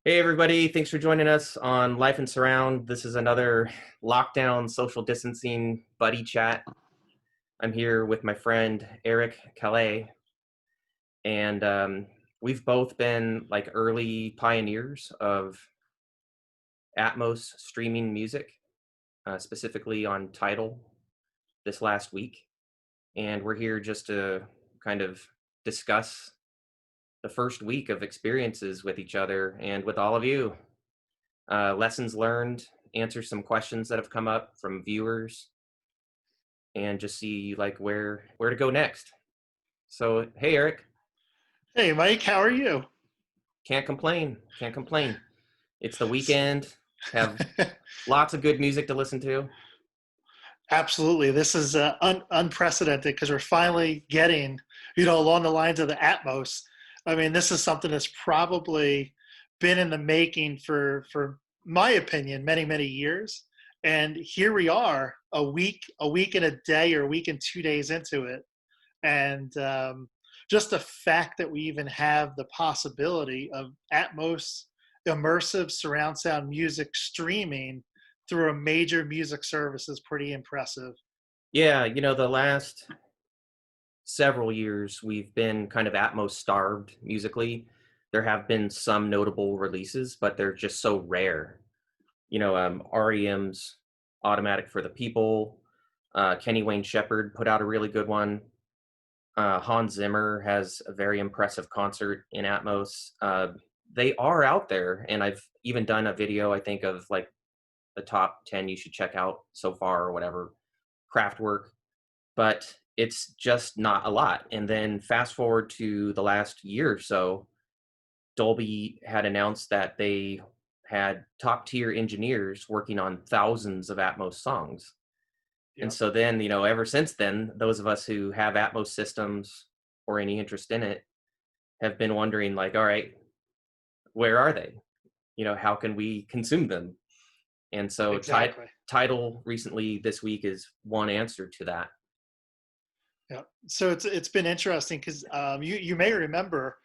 Hey everybody, thanks for joining us on Life and Surround. This is another lockdown social distancing buddy chat. I'm here with my friend Eric Calais, and we've both been like early pioneers of Atmos streaming music, specifically on Tidal this last week. And we're here just to kind of discuss the first week of experiences with each other and with all of you. Lessons learned, answer some questions that have come up from viewers, and just see like where to go next. So hey Eric, Hey Mike, how are you? can't complain. It's the weekend, have lots of good music to listen to. Absolutely. This is unprecedented because we're finally getting, along the lines of the Atmos. I mean, this is something that's probably been in the making for my opinion, many, many years. And here we are, a week and a day, or a week and 2 days into it. And just the fact that we even have the possibility of Atmos immersive surround sound music streaming through a major music service is pretty impressive. Yeah, the last several years we've been kind of Atmos starved musically. There have been some notable releases, but they're just so rare. R.e.m's Automatic for the People. Kenny Wayne Shepherd put out a really good one. Hans Zimmer has a very impressive concert in Atmos. They are out there, and I've even done a video, I think, of like the top 10 you should check out so far or whatever, craft work, but it's just not a lot. And then fast forward to the last year or so, Dolby had announced that they had top tier engineers working on thousands of Atmos songs. And Yep, so then, ever since then, those of us who have Atmos systems or any interest in it have been wondering, like, all right, where are they? How can we consume them? And so exactly. Tidal recently this week is one answer to that. Yeah. So it's been interesting because you may remember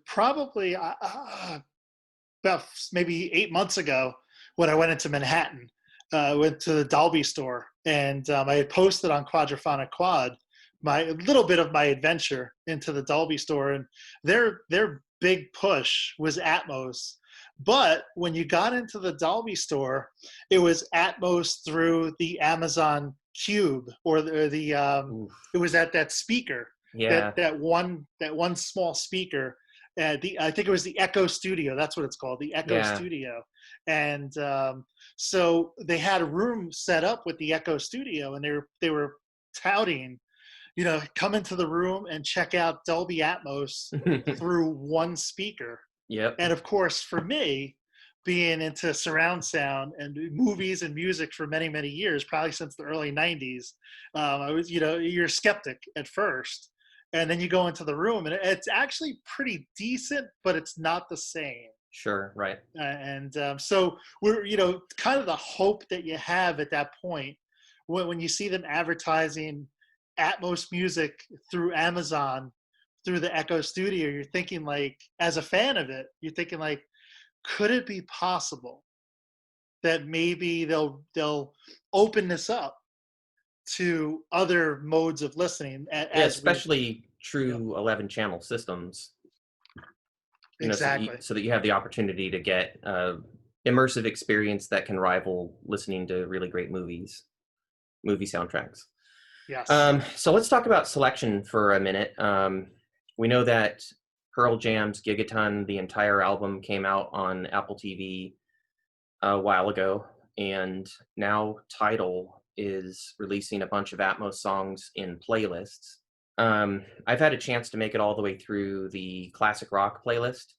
probably about maybe 8 months ago when I went into Manhattan. Went to the Dolby store, and I had posted on Quadraphonic Quad my little bit of my adventure into the Dolby store, and their big push was Atmos. But when you got into the Dolby store, it was Atmos through the Amazon Cube, or Oof. it was at that speaker, Yeah, that one small speaker. I think it was the Echo Studio. That's what it's called, the Echo yeah. Studio. And so they had a room set up with the Echo Studio, and they were touting, come into the room and check out Dolby Atmos through one speaker. Yep. And of course, for me, being into surround sound and movies and music for many, many years, probably since the early 90s, I was, you're a skeptic at first. And then you go into the room and it's actually pretty decent, but it's not the same. Sure, right. And so we're, kind of the hope that you have at that point when you see them advertising Atmos music through Amazon, through the Echo Studio, you're thinking like, as a fan of it, you're thinking like, could it be possible that maybe they'll open this up to other modes of listening Yeah, as we, especially you know, true 11 channel systems, exactly. so that you have the opportunity to get immersive experience that can rival listening to really great movie soundtracks. Yes. So let's talk about selection for a minute. We know that Pearl Jam's Gigaton, the entire album, came out on Apple TV a while ago, and now Tidal is releasing a bunch of Atmos songs in playlists. I've had a chance to make it all the way through the classic rock playlist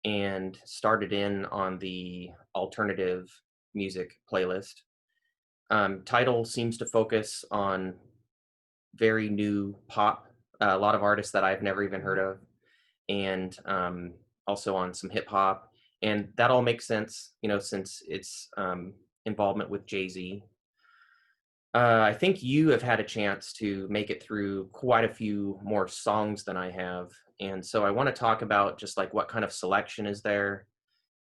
and started in on the alternative music playlist. Tidal seems to focus on very new pop, a lot of artists that I've never even heard of, and also on some hip hop. And that all makes sense, since it's involvement with Jay-Z. I think you have had a chance to make it through quite a few more songs than I have. And so I want to talk about just like what kind of selection is there,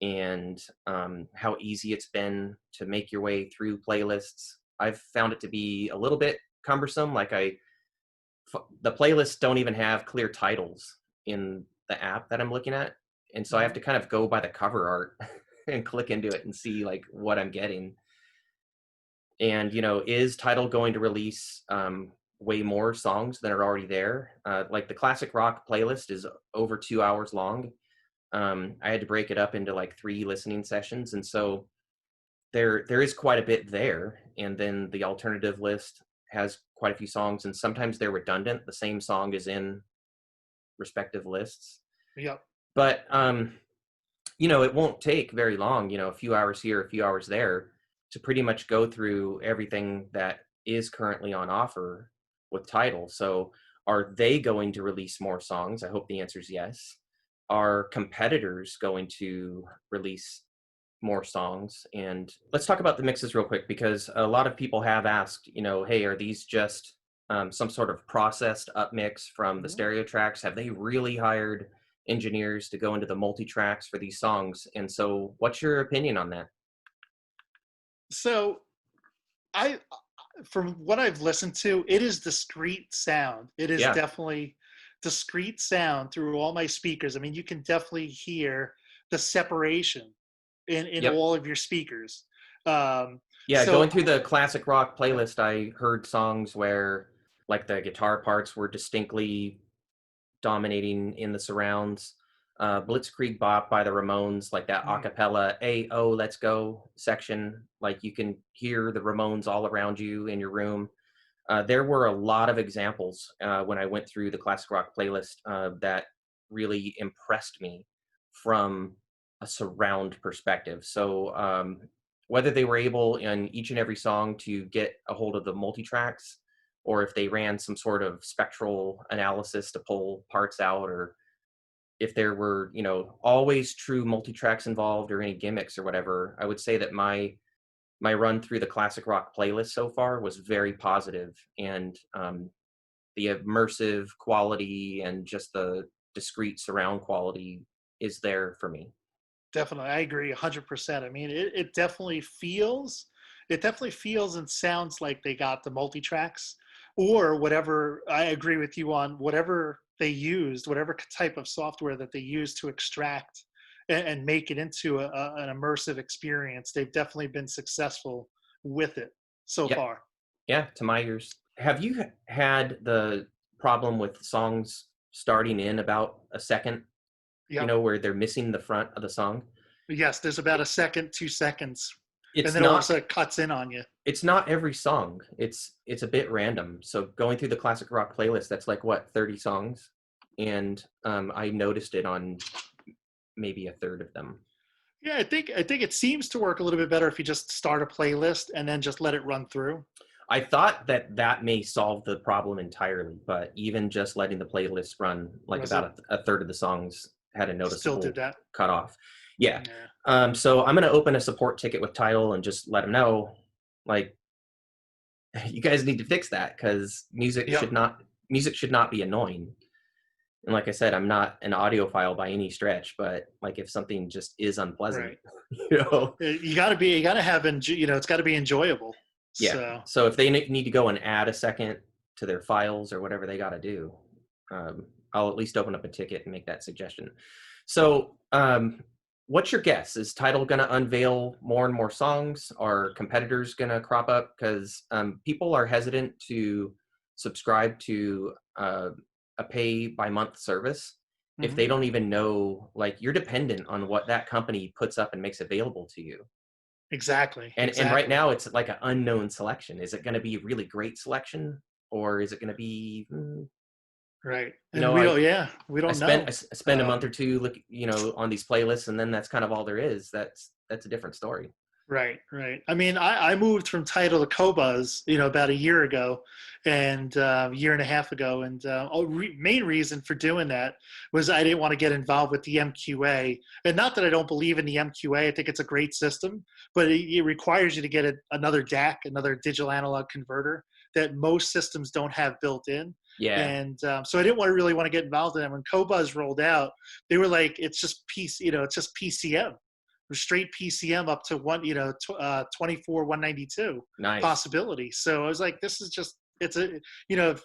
and how easy it's been to make your way through playlists. I've found it to be a little bit cumbersome. Like the playlists don't even have clear titles in the app that I'm looking at. And so I have Mhm. to kind of go by the cover art and click into it and see like what I'm getting. And, is Tidal going to release way more songs than are already there? Like the classic rock playlist is over 2 hours long. I had to break it up into like 3 listening sessions. And so there is quite a bit there. And then the alternative list has quite a few songs, and sometimes they're redundant. The same song is in respective lists. Yep. But it won't take very long, a few hours here, a few hours there, to pretty much go through everything that is currently on offer with Tidal. So are they going to release more songs? I hope the answer is yes. Are competitors going to release more songs? And let's talk about the mixes real quick, because a lot of people have asked, hey, are these just some sort of processed up mix from the Mhm. stereo tracks? Have they really hired engineers to go into the multi tracks for these songs? And so what's your opinion on that? So I, from what I've listened to, it is discrete sound. It is Yeah. definitely discrete sound through all my speakers. I mean, you can definitely hear the separation in Yep. all of your speakers. Um, Yeah, so going through the classic rock playlist, I heard songs where like the guitar parts were distinctly dominating in the surrounds. Blitzkrieg Bop by the Ramones, like that mm, acapella, "Hey, oh, let's go" section, like you can hear the Ramones all around you in your room. There were a lot of examples when I went through the classic rock playlist that really impressed me from a surround perspective. So whether they were able in each and every song to get a hold of the multi tracks, or if they ran some sort of spectral analysis to pull parts out, or if there were, always true multi tracks involved or any gimmicks or whatever, I would say that my run through the classic rock playlist so far was very positive, and the immersive quality and just the discrete surround quality is there for me. definitely, I agree 100%. I mean, it definitely feels and sounds like they got the multi tracks or whatever. I agree with you on whatever they used, whatever type of software that they used to extract and make it into an immersive experience. They've definitely been successful with it so Yep. far. Yeah, to my ears. Have you had the problem with songs starting in about a second, Yep. where they're missing the front of the song? Yes, there's about a second, 2 seconds, and It's then all of a not sudden it cuts in on you. it's not every song. It's a bit random. So going through the classic rock playlist, that's like what, 30 songs? And I noticed it on maybe a third of them. Yeah, I think it seems to work a little bit better if you just start a playlist and then just let it run through. I thought that that may solve the problem entirely, but even just letting the playlist run, like Was it about a third of the songs had a still did noticeable that? cutoff. Yeah. Yeah. So I'm going to open a support ticket with Tidal and just let them know, like, you guys need to fix that, because Yep. music should not be annoying. And like I said, I'm not an audiophile by any stretch, but like if something just is unpleasant, Right. you know, You got to have, it's got to be enjoyable. yeah. So, So if they need to go and add a second to their files or whatever they got to do, I'll at least open up a ticket and make that suggestion. So, what's your guess? Is Tidal going to unveil more and more songs? Are competitors going to crop up? Because people are hesitant to subscribe to a pay by month service if mhm. they don't even know, like, you're dependent on what that company puts up and makes available to you. Exactly. And right Exactly. now it's like an unknown selection. Is it going to be a really great selection, or is it going to be, Right. you And know, we I don't, yeah, we I don't spent know. I spend a month or Um, two look, on these playlists, and then that's kind of all there is. That's a different story. Right, right. I mean, I moved from Tidal to Cobuzz, about a year ago, and a year and a half ago. And main reason for doing that was I didn't want to get involved with the MQA. And not that I don't believe in the MQA, I think it's a great system, but it requires you to get another DAC, another digital analog converter that most systems don't have built in. Yeah. And so I didn't really want to get involved in it. When Cobuzz rolled out, they were like, it's just it's just PCM, straight PCM up to 24 192 Nice. possibility. So I was like, this is just you know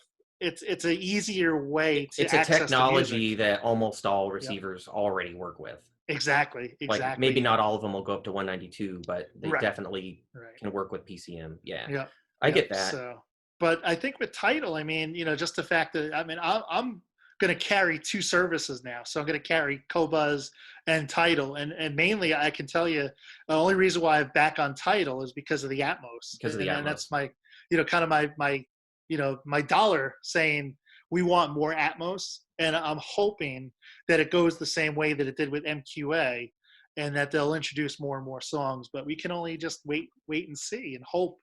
it's an easier way to It's a access the music. technology that almost all Yeah, receivers already work with. exactly, Like maybe exactly. not all of them will go up to 192, but they Right, definitely right. can work with PCM. Yeah, Yep, I yep. get that. So, but I think with Title, I mean, just the fact that I mean, I'm going to carry two services now, so I'm going to carry Cobuzz and Title, and mainly I can tell you the only reason why I'm back on Title is because of the Atmos, Because of the and that's Atmos. my, kind of my, my dollar saying we want more Atmos, and I'm hoping that it goes the same way that it did with MQA, and that they'll introduce more and more songs. But we can only just wait and see, and hope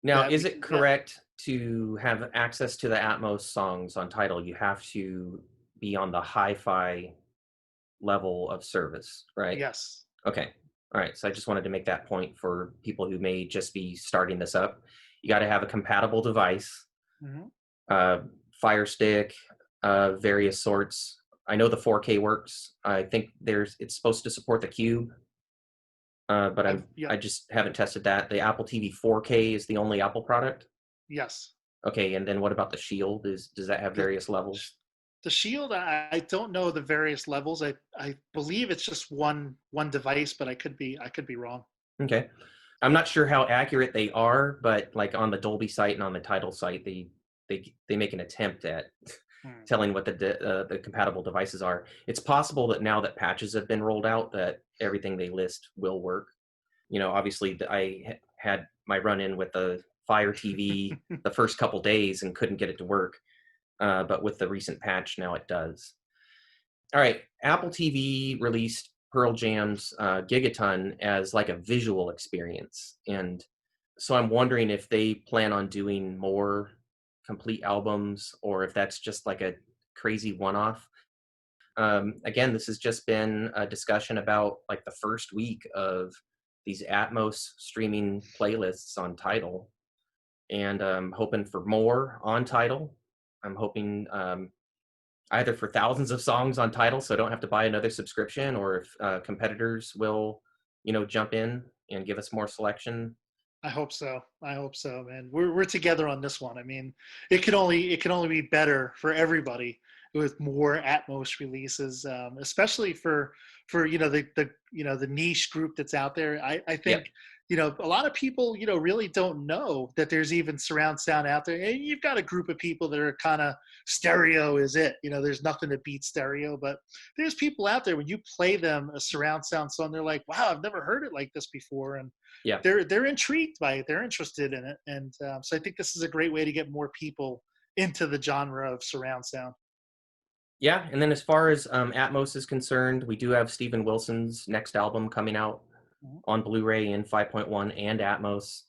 Now, that we is it can get. correct to have access to the Atmos songs on Tidal? You have to be on the hi-fi level of service, right? Yes. Okay. All right. So I just wanted to make that point for people who may just be starting this up. You got to have a compatible device, Hmm. uh, Fire Stick, various sorts. I know the 4K works. I think it's supposed to support the Cube, but Yeah. I just haven't tested that. The Apple TV 4K is the only Apple product. Yes. Okay, and then what about the Shield? Does that have The various levels? the Shield, I don't know the various levels. I believe it's just one device, but I could be wrong. Okay. I'm not sure how accurate they are, but like on the Dolby site and on the Tidal site, they make an attempt at Hmm. telling what the compatible devices are. It's possible that now that patches have been rolled out, that everything they list will work. Obviously, had my run in with the Fire TV the first couple days and couldn't get it to work, but with the recent patch now it does. All right, Apple TV released Pearl Jam's Gigaton as like a visual experience, and so I'm wondering if they plan on doing more complete albums or if that's just like a crazy one-off. Again, this has just been a discussion about like the first week of these Atmos streaming playlists on Tidal, and hoping for more on Tidal. I'm hoping either for thousands of songs on Tidal, so I don't have to buy another subscription, or if competitors will, jump in and give us more selection. I hope so. I hope so, man. We're together on this one. I mean, it can only be better for everybody with more Atmos releases, especially for the niche group that's out there. I Yep. think a lot of people really don't know that there's even surround sound out there. And you've got a group of people that are kind of stereo is it. There's nothing to beat stereo, but there's people out there when you play them a surround sound song, they're like, wow, I've never heard it like this before, and Yeah. they're intrigued by it. They're interested in it, and so I think this is a great way to get more people into the genre of surround sound. Yeah. And then as far as Atmos is concerned, we do have Steven Wilson's next album coming out Mhm. on Blu-ray in 5.1 and Atmos.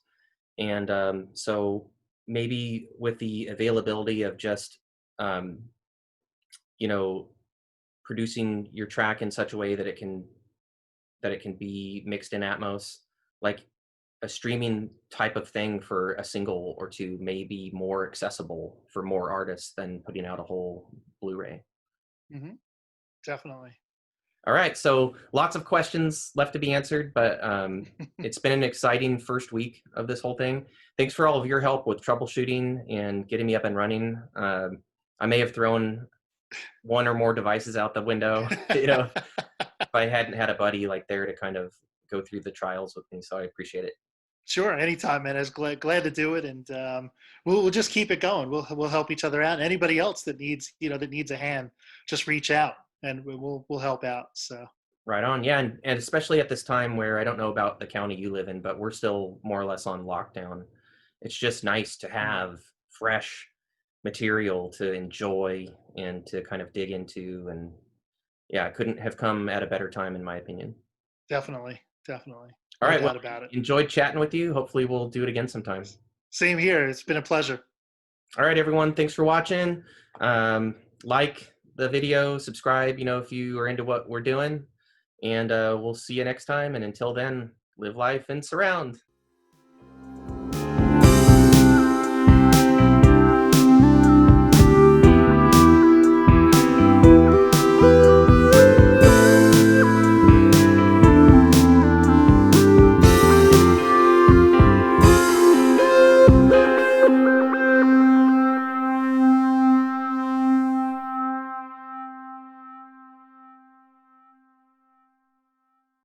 And so maybe with the availability of just, um, you know, producing your track in such a way that it can be mixed in Atmos, like a streaming type of thing for a single or two may be more accessible for more artists than putting out a whole Blu-ray. Hmm. Definitely. All right, so lots of questions left to be answered, but it's been an exciting first week of this whole thing. Thanks for all of your help with troubleshooting and getting me up and running. I may have thrown one or more devices out the window, if I hadn't had a buddy like there to kind of go through the trials with me. So I appreciate it. Sure, anytime, man. I was glad to do it, and we'll just keep it going. We'll help each other out. Anybody else that needs a hand, just reach out, and we'll help out. So Right on. Yeah, and especially at this time where I don't know about the county you live in, but we're still more or less on lockdown. It's just nice to mm, have fresh material to enjoy and to kind of dig into. And yeah, it couldn't have come at a better time, in my opinion. definitely, definitely. All No right. Well, doubt about it. enjoyed chatting with you. Hopefully we'll do it again sometime. Same here. It's been a pleasure. All right, everyone. Thanks for watching. Like the video, subscribe, if you are into what we're doing. And we'll see you next time. And until then, live life and surround.